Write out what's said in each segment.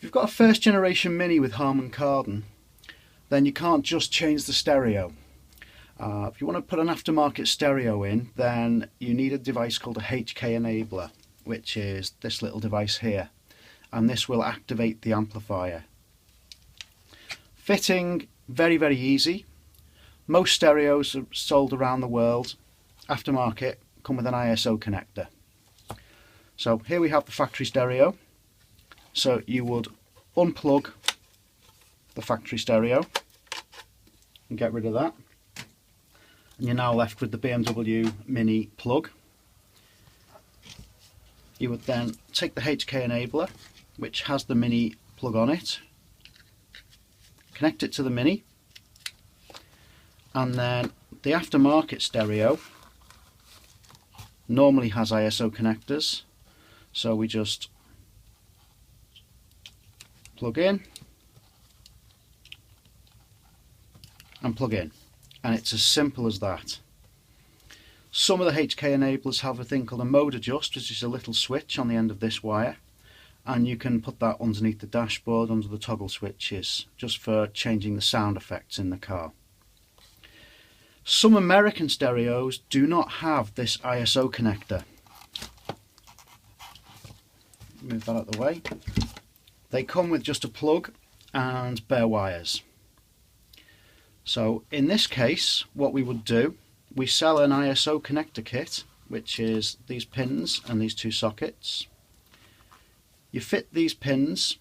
you've got a first generation Mini with Harman Kardon, then you can't just change the stereo. If you want to put an aftermarket stereo in, then you need a device called a HK enabler, which is this little device here, and this will activate the amplifier. Fitting, very, very easy. Most stereos are sold around the world, aftermarket, come with an ISO connector. So here we have the factory stereo. So you would unplug the factory stereo and get rid of that. And you're now left with the BMW Mini plug. You would then take the HK enabler, which has the Mini plug on it, connect it to the Mini, and then the aftermarket stereo normally has ISO connectors, so we just plug in and plug in, and it's as simple as that. Some of the HK enablers have a thing called a mode adjust, which is a little switch on the end of this wire, and you can put that underneath the dashboard under the toggle switches, just for changing the sound effects in the car. Some American stereos do not have this ISO connector. Move that out of the way. They come with just a plug and bare wires. So in this case, what we would do, we sell an ISO connector kit, which is these pins and these two sockets. You fit these pins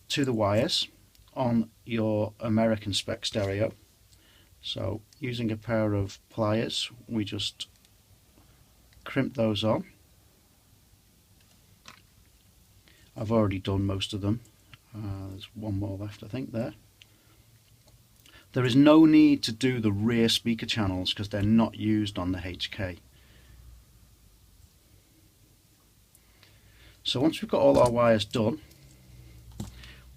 to the wires on your American spec stereo. So using a pair of pliers, we just crimp those on. I've already done most of them. There's one more left, I think, there. There is no need to do the rear speaker channels because they're not used on the HK. So once we've got all our wires done,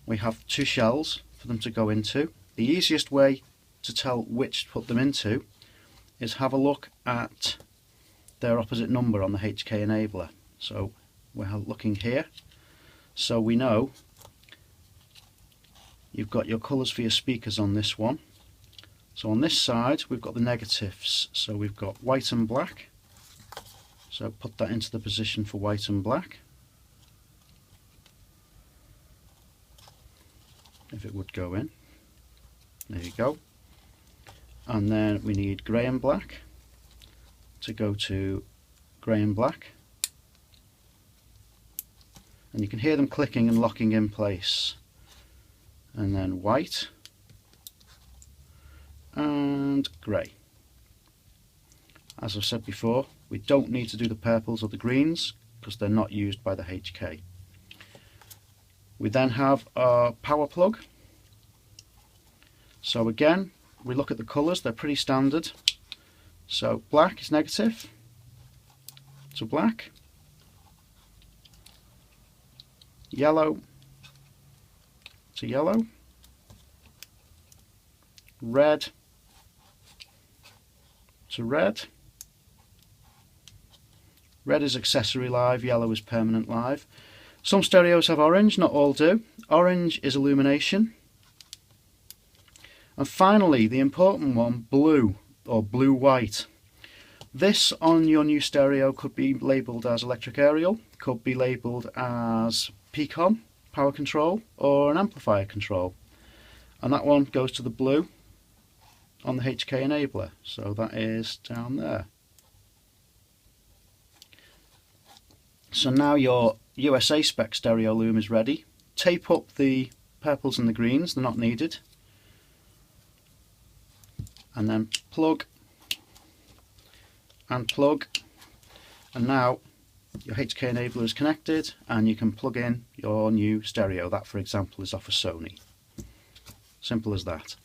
we have two shells for them to go into. The easiest way to tell which to put them into is have a look at their opposite number on the HK enabler. So we're looking here, so we know you've got your colours for your speakers on this one. So on this side we've got the negatives, so we've got white and black, so put that into the position for white and black, if it would go in. There you go. And then we need grey and black to go to grey and black, and you can hear them clicking and locking in place. And then white and grey. As I've said before, we don't need to do the purples or the greens because they're not used by the HK. We then have our power plug. So again, we look at the colours, they're pretty standard. So black is negative to black, yellow to yellow, red to red. Red is accessory live, yellow is permanent live. Some stereos have orange, not all do. Orange is illumination. And finally, the important one, blue or blue-white. This on your new stereo could be labelled as electric aerial, could be labelled as PCOM, power control, or an amplifier control. And that one goes to the blue on the HK enabler, so that is down there. So now your USA spec stereo loom is ready. Tape up the purples and the greens, they're not needed. And then plug and plug, and now your HK enabler is connected and you can plug in your new stereo. That, for example, is off a Sony. Simple as that.